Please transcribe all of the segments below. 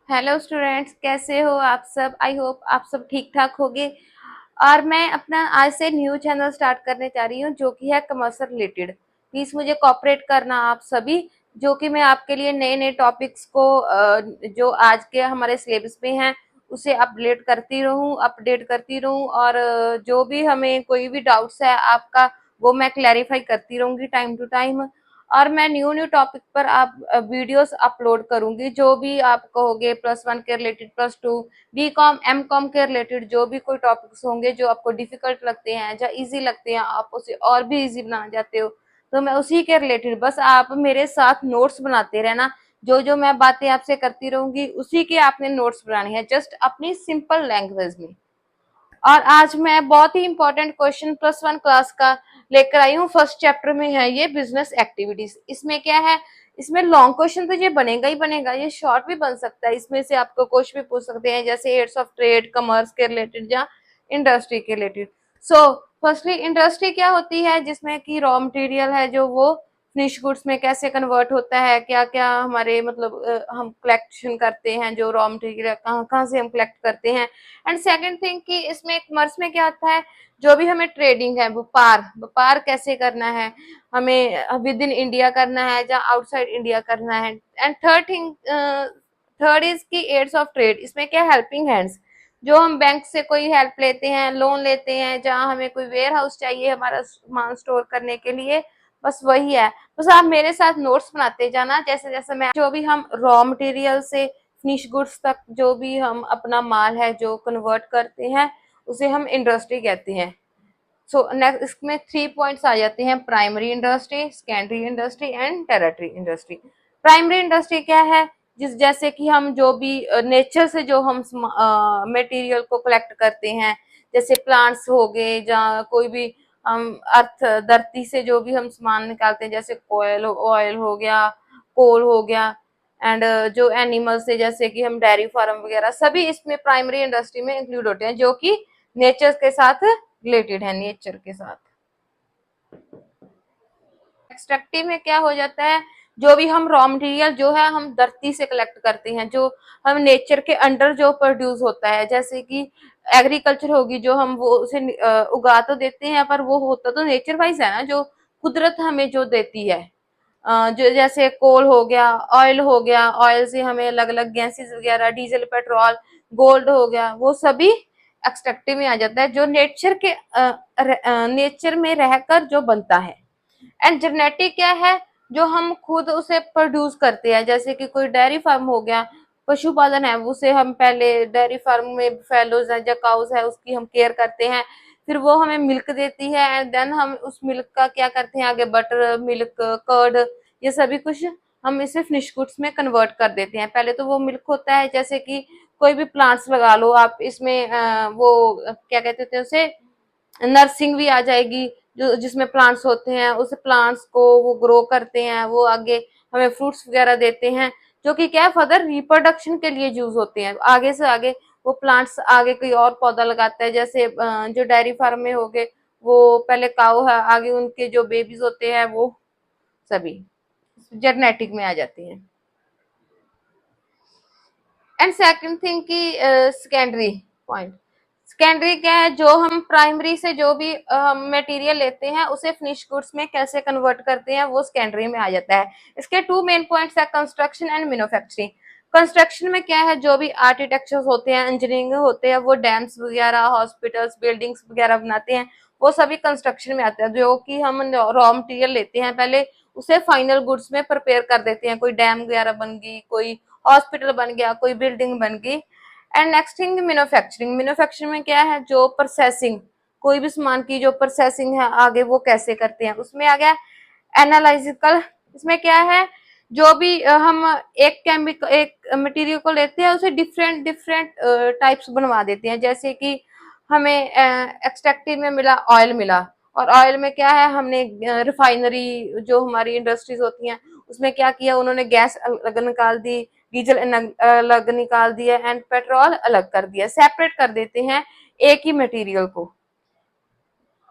Hello students, कैसे हो आप सब। आई होप आप सब ठीक ठाक होगे। और मैं अपना आज से न्यू चैनल स्टार्ट करने जा रही हूँ जो कि है कॉमर्स से रिलेटेड। प्लीज मुझे कोऑपरेट करना आप सभी, जो कि मैं आपके लिए नए नए टॉपिक्स को जो आज के हमारे सिलेबस में हैं उसे अपडेट करती रहूँ। और जो भी हमें कोई भी डाउट्स है आपका, वो मैं क्लैरिफाई करती रहूंगी टाइम टू टाइम। और मैं न्यू न्यू टॉपिक पर आप वीडियोस अपलोड करूंगी, जो भी आप कहोगे, +1 के related, +2, B com M com के रिलेटेड जो भी कोई टॉपिक्स होंगे जो आपको डिफिकल्ट लगते हैं या इजी लगते हैं, आप उसे और भी इजी बनाना चाहते हो, तो मैं उसी के रिलेटेड, बस आप मेरे साथ नोट्स बनाते रहना। जो जो मैं बातें आपसे करती रहूंगी उसी के आपने नोट्स बनानी है, जस्ट अपनी सिंपल लैंग्वेज में। और आज मैं बहुत ही इंपॉर्टेंट क्वेश्चन +1 क्लास का लेकर आई हूँ। फर्स्ट चैप्टर में है ये बिजनेस एक्टिविटीज। इसमें क्या है, इसमें लॉन्ग क्वेश्चन तो ये बनेगा ही बनेगा, ये शॉर्ट भी बन सकता है। इसमें से आपको क्वेश्चन भी पूछ सकते हैं, जैसे एड्स ऑफ ट्रेड, कॉमर्स के रिलेटेड या इंडस्ट्री के रिलेटेड। सो फर्स्टली इंडस्ट्री क्या होती है, जिसमें कि रॉ मटेरियल है जो वो फिनिश गुड्स में कैसे कन्वर्ट होता है, क्या क्या हमारे मतलब हम कलेक्शन करते हैं, जो रॉ मटेरियल कहाँ कहाँ से हम कलेक्ट करते हैं। एंड सेकंड थिंग कि इसमें कॉमर्स में क्या आता है, जो भी हमें ट्रेडिंग है, व्यापार व्यापार कैसे करना है, हमें विद इन इंडिया करना है या आउटसाइड इंडिया करना है। एंड थर्ड इज की एड्स ऑफ ट्रेड। इसमें क्या, हेल्पिंग हैंड्स, जो हम बैंक से कोई हेल्प लेते हैं, लोन लेते हैं, जहाँ हमें कोई वेयर हाउस चाहिए हमारा सामान स्टोर करने के लिए, बस वही है। बस आप मेरे साथ नोट्स बनाते जाना, जैसे जैसे मैं जो भी हम रॉ मटेरियल से फिनिश गुड्स तक जो भी हम अपना माल है जो कन्वर्ट करते हैं, उसे हम इंडस्ट्री कहते हैं। सो नेक्स्ट इसमें 3 पॉइंट्स आ जाते हैं, primary industry, secondary industry and territory industry. Primary industry क्या है, जिस जैसे कि हम जो भी नेचर से जो हम मटेरियल को कलेक्ट करते हैं, जैसे प्लांट्स हो गए, जहाँ कोई भी हम अर्थ धरती से जो भी हम सामान निकालते हैं, जैसे कोयल ऑयल हो गया, कोल हो गया। एंड जो एनिमल से, जैसे कि हम डेयरी फार्म वगैरह, सभी इसमें प्राइमरी इंडस्ट्री में इंक्लूड होते हैं, जो कि नेचर के साथ रिलेटेड है, नेचर के साथ। एक्सट्रैक्टिव में क्या हो जाता है, जो भी हम रॉ मटेरियल जो है हम धरती से कलेक्ट करते हैं, जो हम नेचर के अंडर जो प्रोड्यूस होता है, जैसे कि एग्रीकल्चर होगी, जो हम वो उसे उगा तो देते हैं, पर वो होता तो नेचर वाइज है ना, जो कुदरत हमें जो देती है। जो जैसे कोल हो गया, ऑयल हो गया, ऑयल से हमें अलग अलग गैसेस वगैरह, डीजल, पेट्रोल, गोल्ड हो गया, वो सभी एक्सट्रैक्टिव में आ जाता है, जो नेचर में रहकर जो बनता है। एंड जेनेटिक क्या है, जो हम खुद उसे प्रोड्यूस करते हैं, जैसे कि कोई डेयरी फार्म हो गया, पशुपालन है, उसे हम पहले डेयरी फार्म में फैलोज है या काउस है, उसकी हम केयर करते हैं, फिर वो हमें मिल्क देती है, एंड देन हम उस मिल्क का क्या करते हैं आगे, बटर, मिल्क, कर्ड, ये सभी कुछ हम इसे फिनिश गुड्स में कन्वर्ट कर देते हैं। पहले तो वो मिल्क होता है, जैसे कि कोई भी प्लांट्स लगा लो आप, इसमें वो क्या कहते थे उसे, नर्सिंग भी आ जाएगी, जो जिसमें प्लांट्स होते हैं, उस प्लांट्स को वो ग्रो करते हैं, वो आगे हमें फ्रूट्स वगैरह देते हैं, जो कि क्या है, फर्दर रिप्रोडक्शन के लिए यूज होते हैं। आगे से आगे वो प्लांट्स आगे कोई और पौधा लगाता है, जैसे जो डेयरी फार्म में हो गए, वो पहले काऊ है, आगे उनके जो बेबीज होते हैं वो सभी जेनेटिक में आ जाती हैं। एंड सेकंड थिंग की सेकेंडरी पॉइंट, सेकेंडरी क्या है, जो हम प्राइमरी से जो भी मटेरियल लेते हैं उसे फिनिश गुड्स में कैसे कन्वर्ट करते हैं, वो सेकेंडरी में आ जाता है। इसके 2 मेन पॉइंट्स है, कंस्ट्रक्शन एंड मैन्युफैक्चरिंग। कंस्ट्रक्शन में क्या है, जो भी आर्किटेक्चर्स होते हैं, इंजीनियरिंग होते हैं, वो डैम्स वगैरह, हॉस्पिटल्स, बिल्डिंग्स वगैरह बनाते हैं, वो सभी कंस्ट्रक्शन में आते हैं। जो कि हम रॉ मटेरियल लेते हैं, पहले उसे फाइनल गुड्स में प्रिपेयर कर देते हैं, कोई डैम वगैरह बन गई, कोई हॉस्पिटल बन गया, कोई बिल्डिंग बन गई। And next thing manufacturing. Manufacturing में क्या है, जो प्रोसेसिंग, कोई भी सामान की जो प्रोसेसिंग है आगे वो कैसे करते हैं, उसमें आ गया एनालिटिकल। इसमें क्या है, जो भी हम एक मटेरियल को लेते हैं, उसे डिफरेंट डिफरेंट टाइप्स बनवा देते हैं, जैसे कि हमें एक्सट्रैक्टिव में मिला, ऑयल मिला, और ऑयल में क्या है, हमने रिफाइनरी, जो हमारी इंडस्ट्रीज होती हैं, उसमें क्या किया, उन्होंने गैस अलग निकाल दी, डीजल अलग निकाल दिया, एंड पेट्रोल अलग कर दिया, सेपरेट कर देते हैं एक ही मटेरियल को।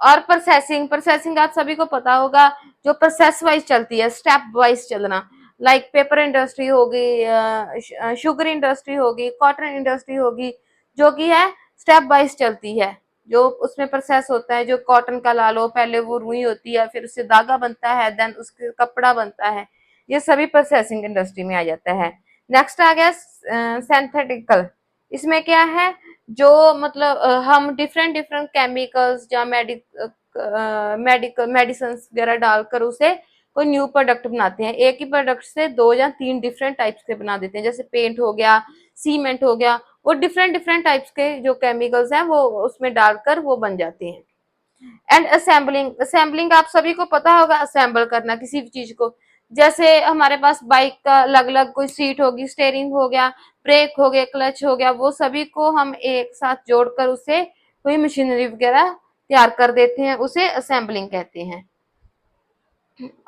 और प्रोसेसिंग, प्रोसेसिंग आप सभी को पता होगा, जो प्रोसेस वाइज चलती है, स्टेप वाइज चलना, लाइक पेपर इंडस्ट्री होगी, शुगर इंडस्ट्री होगी, कॉटन इंडस्ट्री होगी, जो कि है स्टेप वाइज चलती है। जो उसमें प्रोसेस होता है, जो कॉटन का ला लो, पहले वो रुई होती है, फिर उससे धागा बनता है, देन उसके कपड़ा बनता है, ये सभी प्रोसेसिंग इंडस्ट्री में आ जाता है। नेक्स्ट आ गया सिंथेटिकल। इसमें क्या है, जो मतलब हम डिफरेंट डिफरेंट केमिकल्स या मेडिकल मेडिसिन वगैरह डालकर उसे कोई न्यू प्रोडक्ट बनाते हैं। एक ही प्रोडक्ट से 2 या 3 डिफरेंट टाइप्स के बना देते हैं, जैसे पेंट हो गया, सीमेंट हो गया, वो डिफरेंट डिफरेंट टाइप्स के जो केमिकल्स हैं वो उसमें डालकर वो बन जाते हैं। एंड असेंबलिंग, असेंबलिंग आप सभी को पता होगा, असेंबल करना किसी भी चीज को। जैसे हमारे पास बाइक का अलग अलग कोई सीट होगी, स्टेयरिंग हो गया, ब्रेक हो गया, क्लच हो गया, वो सभी को हम एक साथ जोड़कर उसे कोई मशीनरी वगैरह तैयार कर देते हैं, उसे असेंबलिंग कहते हैं।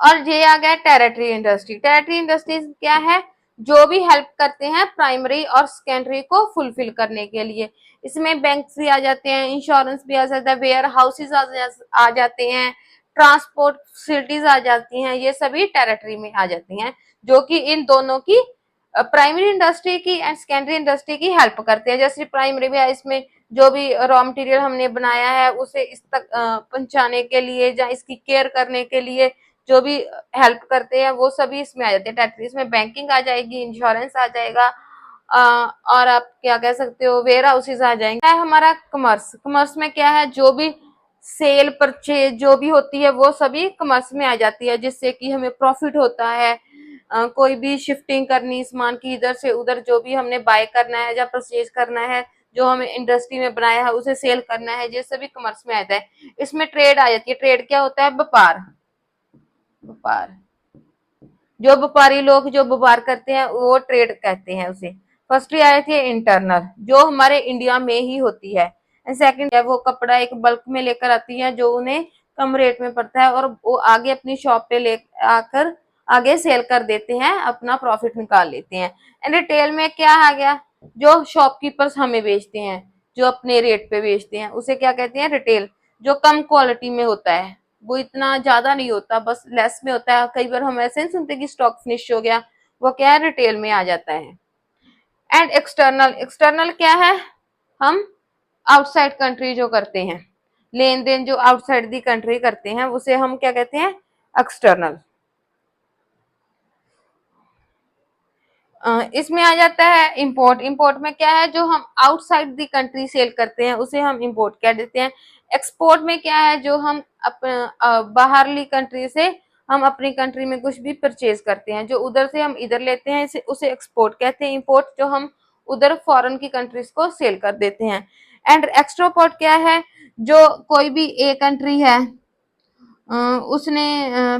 और ये आ गया टेरिटरी इंडस्ट्री। टेरिटरी इंडस्ट्रीज क्या है, जो भी हेल्प करते हैं प्राइमरी और सेकेंडरी को फुलफिल करने के लिए। इसमें बैंक भी आ जाते हैं, इंश्योरेंस भी आ जाता है, वेयर हाउसेज आ जाते हैं, ट्रांसपोर्ट फैसिलिटीज आ जाती हैं, ये सभी टेरिटरी में आ जाती हैं, जो कि इन दोनों की प्राइमरी इंडस्ट्री की एंड सेकेंडरी इंडस्ट्री की हेल्प करते हैं। जैसे प्राइमरी भी है, इसमें जो भी रॉ मटेरियल हमने बनाया है उसे इस तक पहुंचाने के लिए या इसकी केयर करने के लिए जो भी हेल्प करते हैं वो सभी इसमें आ जाते हैं टेरिटरी। इसमें बैंकिंग आ जाएगी, इंश्योरेंस आ जाएगा, और आप क्या कह सकते हो, वेयर हाउसेज आ जाएंगे। है हमारा कमर्स। कमर्स में क्या है, जो भी सेल परचेज जो भी होती है वो सभी कमर्स में आ जाती है, जिससे कि हमें प्रॉफिट होता है। कोई भी शिफ्टिंग करनी सामान की इधर से उधर, जो भी हमने बाय करना है या परचेज करना है, जो हमें इंडस्ट्री में बनाया है उसे सेल करना है, ये सभी कमर्स में आता है। इसमें ट्रेड आ जाती है। ट्रेड क्या होता है, व्यापार। व्यापार, जो व्यापारी लोग जो व्यापार करते हैं वो ट्रेड कहते हैं उसे। फर्स्टली आ जाती है इंटरनल, जो हमारे इंडिया में ही होती है। एंड सेकंड है वो कपड़ा एक बल्क में लेकर आती है, जो उन्हें कम रेट में पड़ता है और वो आगे अपनी शॉप पे ले आकर आगे सेल कर देते हैं, अपना प्रॉफिट निकाल लेते हैं। एंड रिटेल में क्या आ गया, जो शॉपकीपर्स हमें बेचते हैं, जो अपने रेट पे बेचते हैं, उसे क्या कहते हैं, रिटेल। जो कम क्वालिटी में होता है, वो इतना ज्यादा नहीं होता, बस लेस में होता है। कई बार हम ऐसे नहीं सुनते कि स्टॉक फिनिश हो गया, वो क्या है, रिटेल में आ जाता है। एंड एक्सटर्नल, एक्सटर्नल क्या है, हम आउटसाइड कंट्री जो करते हैं, लेन देन जो आउटसाइड दी कंट्री करते हैं उसे हम क्या कहते हैं, एक्सटर्नल। इसमें आ जाता है इंपोर्ट। इंपोर्ट में क्या है, जो हम आउटसाइड दी कंट्री सेल करते हैं उसे हम इंपोर्ट कह देते हैं। एक्सपोर्ट में क्या है, जो हम बाहरली कंट्री से हम अपनी कंट्री में कुछ भी परचेज करते हैं, जो उधर से हम इधर लेते हैं, इसे उसे एक्सपोर्ट कहते हैं। इंपोर्ट जो हम उधर फॉरेन की कंट्रीज को सेल कर देते हैं। एंड एक्सट्रापोर्ट क्या है, जो कोई भी ए कंट्री है, उसने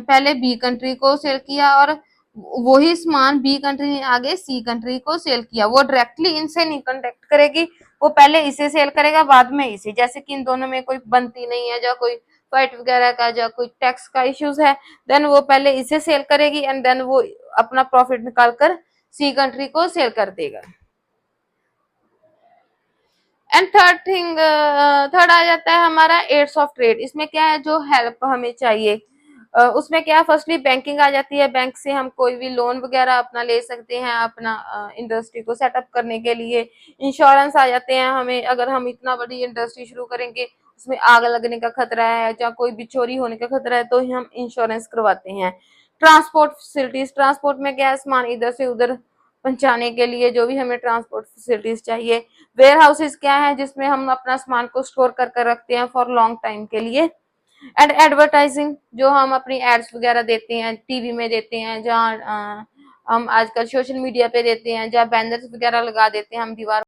पहले बी कंट्री को सेल किया और वही सामान बी कंट्री ने आगे सी कंट्री को सेल किया। वो डायरेक्टली इनसे नहीं कांटेक्ट करेगी, वो पहले इसे सेल करेगा बाद में इसे। जैसे कि इन दोनों में कोई बनती नहीं है, या कोई फाइट वगैरह का, या कोई टैक्स का इश्यूज है, देन वो पहले इसे सेल करेगी एंड देन वो अपना प्रॉफिट निकाल कर सी कंट्री को सेल कर देगा। एंड थर्ड आ जाता है हमारा एड्स ऑफ ट्रेड। इसमें क्या है, जो हेल्प हमें चाहिए, उसमें क्या है, फर्स्टली बैंकिंग आ जाती है। बैंक से हम कोई भी लोन वगैरह अपना ले सकते हैं, अपना इंडस्ट्री को सेटअप करने के लिए। इंश्योरेंस आ जाते हैं हमें, अगर हम इतना बड़ी इंडस्ट्री शुरू करेंगे, उसमें आग लगने का खतरा है या कोई भी चोरी होने का खतरा है, तो हम इंश्योरेंस करवाते हैं। ट्रांसपोर्ट फैसिलिटीज, ट्रांसपोर्ट में क्या है, सामान इधर से उधर पहुंचाने के लिए जो भी हमें ट्रांसपोर्ट फैसिलिटीज चाहिए। वेयर हाउसेज क्या है, जिसमें हम अपना सामान को स्टोर कर कर रखते हैं फॉर लॉन्ग टाइम के लिए। एंड एडवर्टाइजिंग, जो हम अपनी एड्स वगैरह देते हैं, टीवी में देते हैं, जहाँ हम आजकल सोशल मीडिया पे देते हैं, जहाँ बैनर्स वगैरह लगा देते हैं हम दीवार